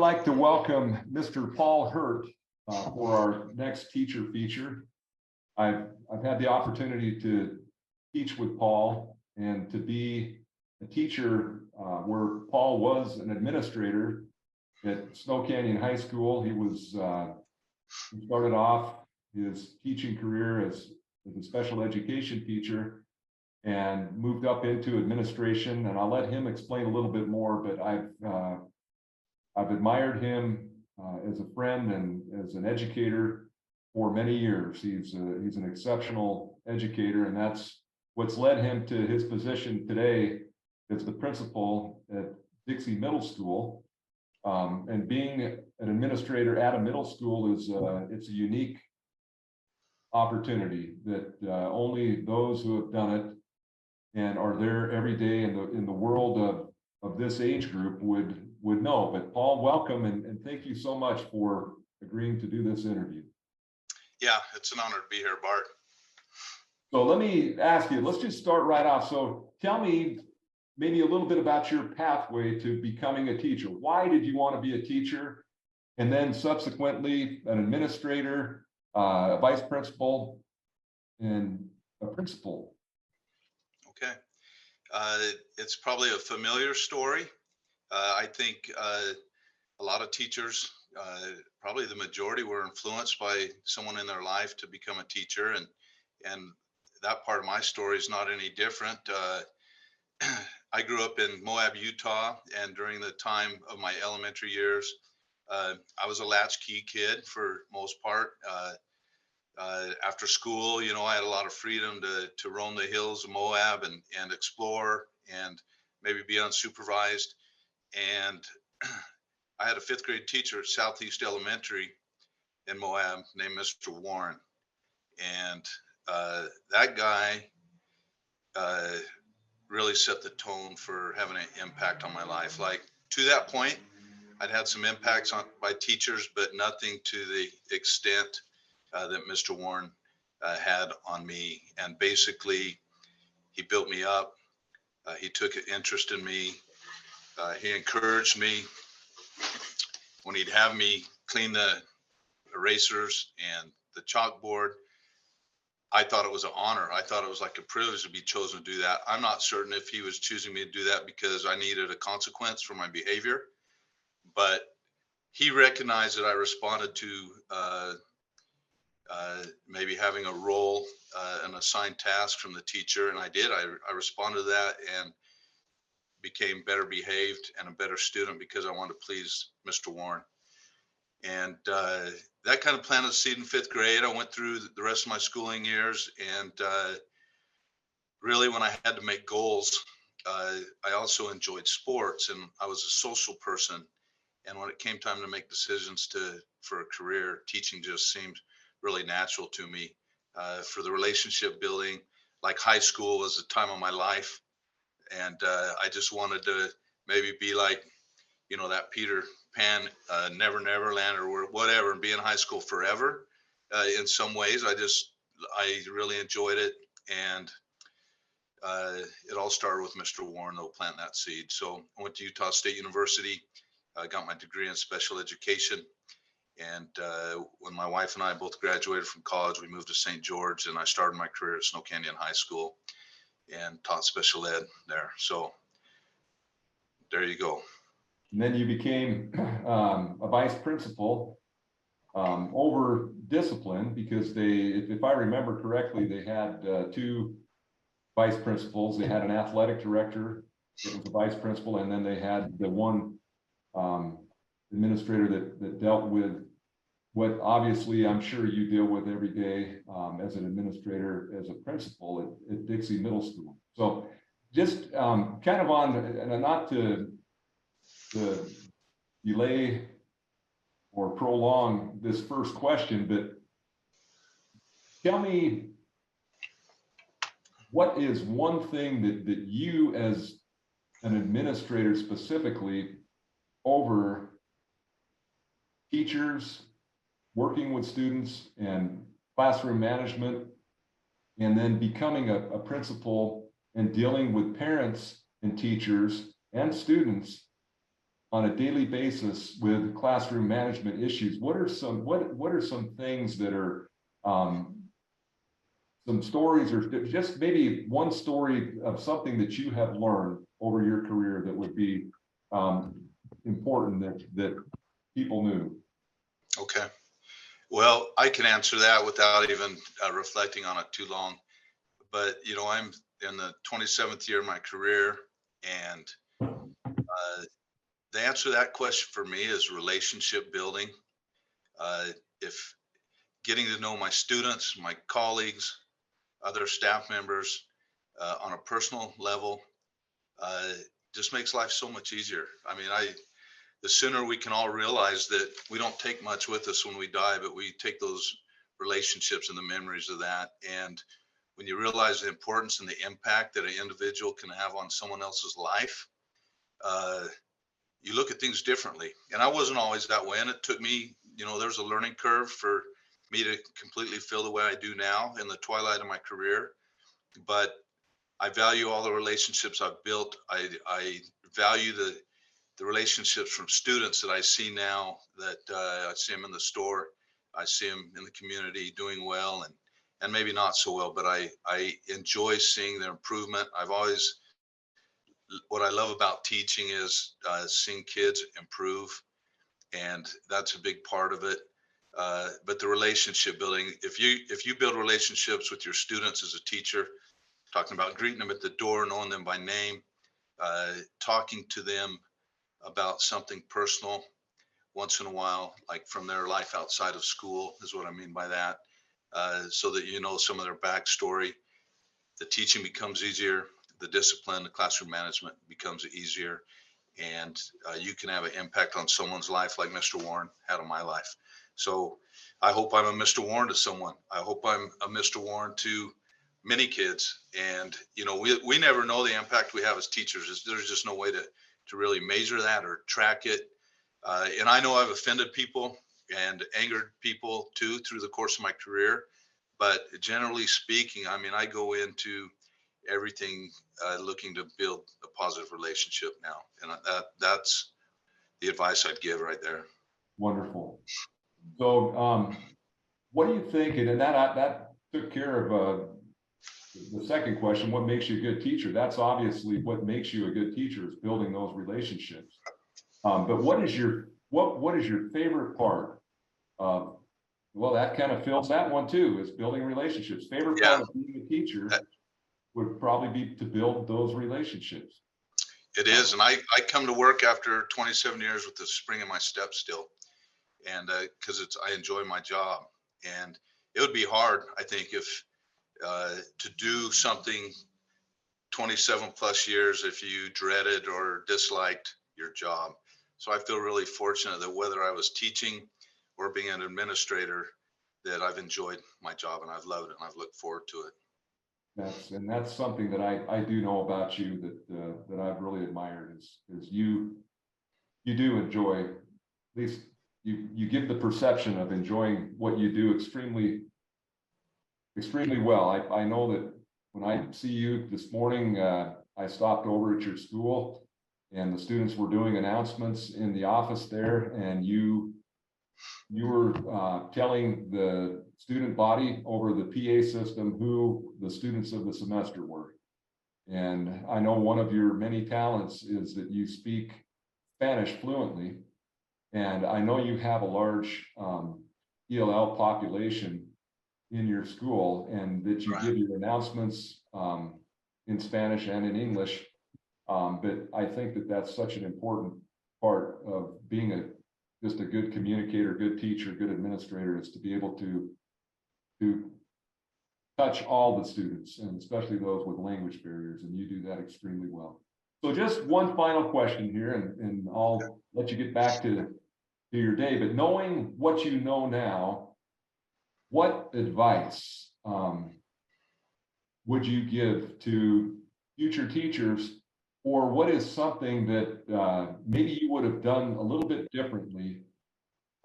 like to welcome Mr. Paul Hurt for our next teacher feature. I've had the opportunity to teach with Paul and to be a teacher where Paul was an administrator at Snow Canyon High School. He started off his teaching career as a special education teacher and moved up into administration. And I'll let him explain a little bit more, but I've admired him as a friend and as an educator for many years. He's an exceptional educator, and that's what's led him to his position today as the principal at Dixie Middle School. And being an administrator at a middle school it's a unique opportunity that only those who have done it and are there every day in the world of this age group would know. But Paul, welcome, and thank you so much for agreeing to do this interview. Yeah, it's an honor to be here, Bart. So let me ask you, let's just start right off. So tell me maybe a little bit about your pathway to becoming a teacher. Why did you want to be a teacher? And then subsequently an administrator, a vice principal, and a principal. Okay. It's probably a familiar story. I think a lot of teachers, probably the majority, were influenced by someone in their life to become a teacher, and that part of my story is not any different. I grew up in Moab, Utah, and during the time of my elementary years, I was a latchkey kid for most part. After school, I had a lot of freedom to roam the hills of Moab and explore and maybe be unsupervised. And I had a fifth grade teacher at Southeast Elementary in Moab named Mr. Warren. And that guy really set the tone for having an impact on my life. Like, to that point, I'd had some impacts by teachers, but nothing to the extent that Mr. Warren had on me. And basically, he built me up. He took an interest in me. He encouraged me. When he'd have me clean the erasers and the chalkboard, I thought it was an honor. I thought it was like a privilege to be chosen to do that. I'm not certain if he was choosing me to do that because I needed a consequence for my behavior, but he recognized that I responded to maybe having a role, an assigned task from the teacher, and I did. I responded to that and became better behaved and a better student because I wanted to please Mr. Warren. And that kind of planted a seed in fifth grade. I went through the rest of my schooling years, and really when I had to make goals, I also enjoyed sports, and I was a social person. And when it came time to make decisions for a career, teaching just seemed really natural to me. For the relationship building, like high school was the time of my life. And I just wanted to maybe be like, that Peter Pan, Never Neverland or whatever, and be in high school forever. In some ways, I really enjoyed it. And it all started with Mr. Warren, though, planting that seed. So I went to Utah State University. I got my degree in special education. And when my wife and I both graduated from college, we moved to St. George, and I started my career at Snow Canyon High School and taught special ed there. So there you go. And then you became a vice principal over discipline because if I remember correctly, they had two vice principals. They had an athletic director that was the vice principal, and then they had the one administrator that dealt with what obviously I'm sure you deal with every day as an administrator, as a principal at Dixie Middle School. So just kind of on, and not to delay or prolong this first question, but tell me, what is one thing that you as an administrator specifically over teachers, working with students and classroom management, and then becoming a principal and dealing with parents and teachers and students, on a daily basis with classroom management issues, what are some things that are some stories, or just maybe one story of something that you have learned over your career that would be important that people knew? Okay. Well, I can answer that without even reflecting on it too long. But, I'm in the 27th year of my career, and the answer to that question for me is relationship building. If getting to know my students, my colleagues, other staff members on a personal level uh, just makes life so much easier. I mean, the sooner we can all realize that we don't take much with us when we die, but we take those relationships and the memories of that. And when you realize the importance and the impact that an individual can have on someone else's life, uh, you look at things differently. And I wasn't always that way. And it took me, there's a learning curve for me to completely feel the way I do now in the twilight of my career. But I value all the relationships I've built. I value the relationships from students that I see now, that I see them in the store, I see them in the community doing well, and maybe not so well, but I enjoy seeing their improvement. What I love about teaching is seeing kids improve, and that's a big part of it. But the relationship building, if you build relationships with your students as a teacher, talking about greeting them at the door, knowing them by name, talking to them about something personal once in a while, like from their life outside of school, is what I mean by that. So that you know some of their backstory, the teaching becomes easier, the discipline, the classroom management becomes easier, and you can have an impact on someone's life like Mr. Warren had on my life. So I hope I'm a Mr. Warren to someone. I hope I'm a Mr. Warren to many kids. And, we never know the impact we have as teachers. There's just no way to really measure that or track it. And I know I've offended people and angered people too through the course of my career. But generally speaking, I mean, I go into everything looking to build a positive relationship now. And that's the advice I'd give right there. Wonderful. So what do you think, and that took care of the second question, what makes you a good teacher? That's obviously what makes you a good teacher, is building those relationships. But what is your favorite part of, well, that kind of fills that one too, is building relationships. Favorite part of being a teacher would probably be to build those relationships. It is. And I come to work after 27 years with the spring in my step still. And because I enjoy my job. And it would be hard, I think, if to do something 27 plus years if you dreaded or disliked your job. So I feel really fortunate that whether I was teaching or being an administrator, that I've enjoyed my job and I've loved it and I've looked forward to it. That's something that I do know about you that I've really admired, is you do enjoy, at least you give the perception of enjoying what you do extremely well. I know that when I see you this morning, I stopped over at your school and the students were doing announcements in the office there, and you were telling the student body over the PA system who the students of the semester were. And I know one of your many talents is that you speak Spanish fluently. And I know you have a large ELL population in your school, and that you give your announcements in Spanish and in English. But I think that that's such an important part of being just a good communicator, good teacher, good administrator, is to be able to touch all the students, and especially those with language barriers, and you do that extremely well. So just one final question here, and I'll let you get back to your day, but knowing what you know now, what advice would you give to future teachers, or what is something that maybe you would have done a little bit differently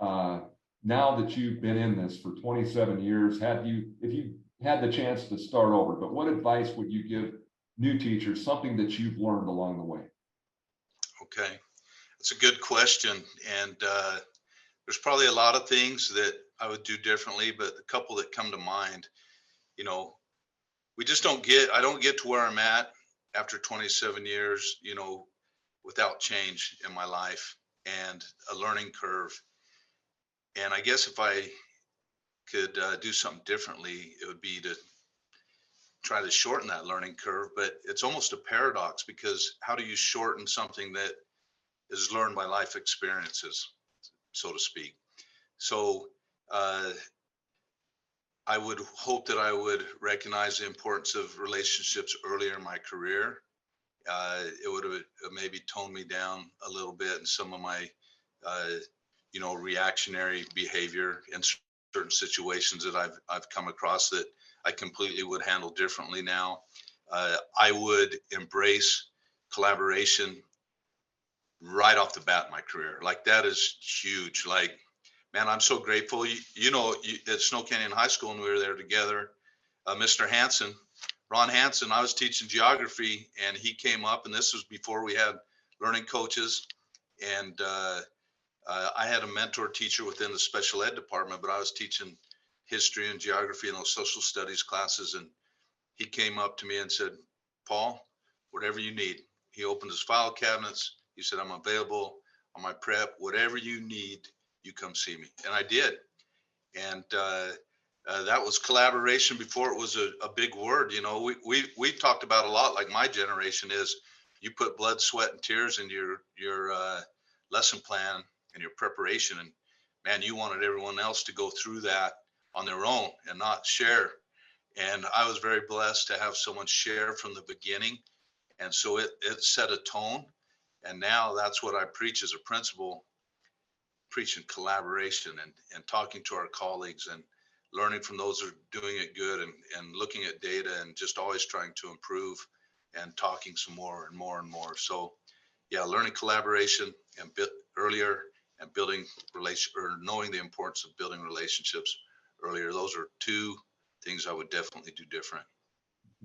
now that you've been in this for 27 years? If you had the chance to start over, but what advice would you give new teachers, something that you've learned along the way? Okay. It's a good question. And there's probably a lot of things that I would do differently, but a couple that come to mind, you know, I don't get to where I'm at after 27 years, without change in my life and a learning curve. And I guess if I could do something differently, it would be to try to shorten that learning curve. But it's almost a paradox, because how do you shorten something that is learned by life experiences, so to speak? So uh, I would hope that I would recognize the importance of relationships earlier in my career. It would have maybe toned me down a little bit in some of my, uh, reactionary behavior in certain situations that I've come across that I completely would handle differently now. I would embrace collaboration right off the bat in my career. Like, that is huge. Like, man, I'm so grateful. At Snow Canyon High School, and we were there together, Mr. Hanson, Ron Hanson, I was teaching geography, and he came up, and this was before we had learning coaches. And I had a mentor teacher within the special ed department, but I was teaching history and geography and those social studies classes. And he came up to me and said, "Paul, whatever you need." He opened his file cabinets. He said, "I'm available on my prep. Whatever you need, you come see me." And I did. And that was collaboration before it was a big word. We talked about a lot, like my generation is, you put blood, sweat, and tears in your lesson plan and your preparation. And man, you wanted everyone else to go through that on their own and not share. And I was very blessed to have someone share from the beginning. And so it set a tone. And now that's what I preach as a principal, preaching collaboration and talking to our colleagues and learning from those who are doing it good, and looking at data and just always trying to improve and talking some more and more and more. So yeah, learning collaboration and earlier, and building or knowing the importance of building relationships earlier. Those are two things I would definitely do different.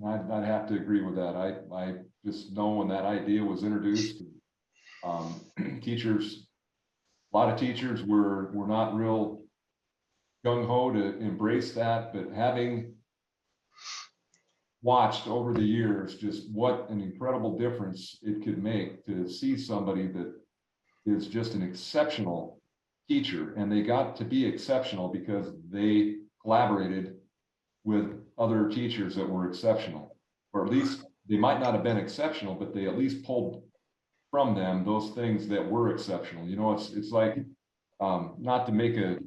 I'd have to agree with that. I just know when that idea was introduced, teachers, a lot of teachers were not real gung-ho to embrace that, but having watched over the years just what an incredible difference it could make to see somebody that is just an exceptional teacher, and they got to be exceptional because they collaborated with other teachers that were exceptional, or at least they might not have been exceptional, but they at least pulled from them those things that were exceptional. It's like, not to make a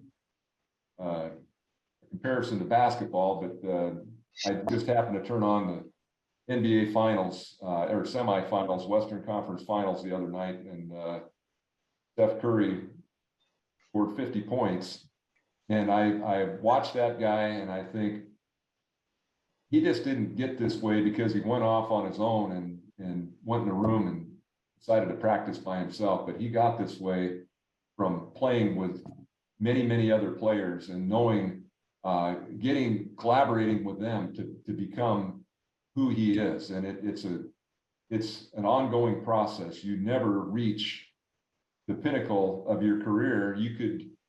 comparison to basketball, but I just happened to turn on the NBA finals, or semifinals, Western Conference finals the other night, and Steph Curry scored 50 points. And I watched that guy, and I think he just didn't get this way because he went off on his own and went in a room and decided to practice by himself. But he got this way from playing with many, many other players and knowing, collaborating with them to become who he is. And it's an ongoing process. You never reach the pinnacle of your career.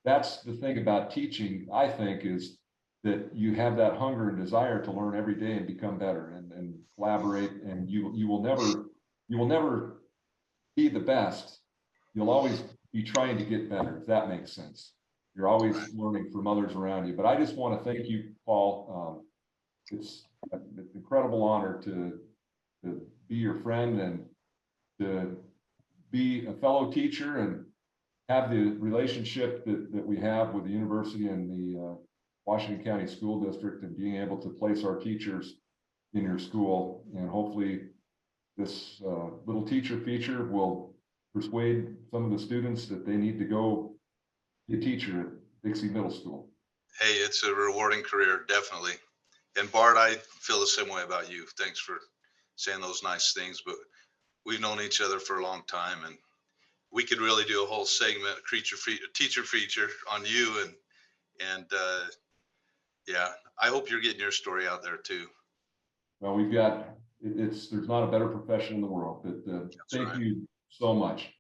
That's the thing about teaching, I think, is that you have that hunger and desire to learn every day and become better and collaborate. And you will never be the best. You'll always be trying to get better, if that makes sense. You're always learning from others around you. But I just want to thank you, Paul. It's an incredible honor to be your friend and to be a fellow teacher and have the relationship that we have with the university and the Washington County School District, and being able to place our teachers in your school. And hopefully this little teacher feature will persuade some of the students that they need to go be a teacher at Dixie Middle School. Hey, it's a rewarding career, definitely. And Bart, I feel the same way about you. Thanks for saying those nice things, but we've known each other for a long time, and we could really do a whole segment, teacher feature on you. And yeah, I hope you're getting your story out there too. Well, there's not a better profession in the world, but thank you so much.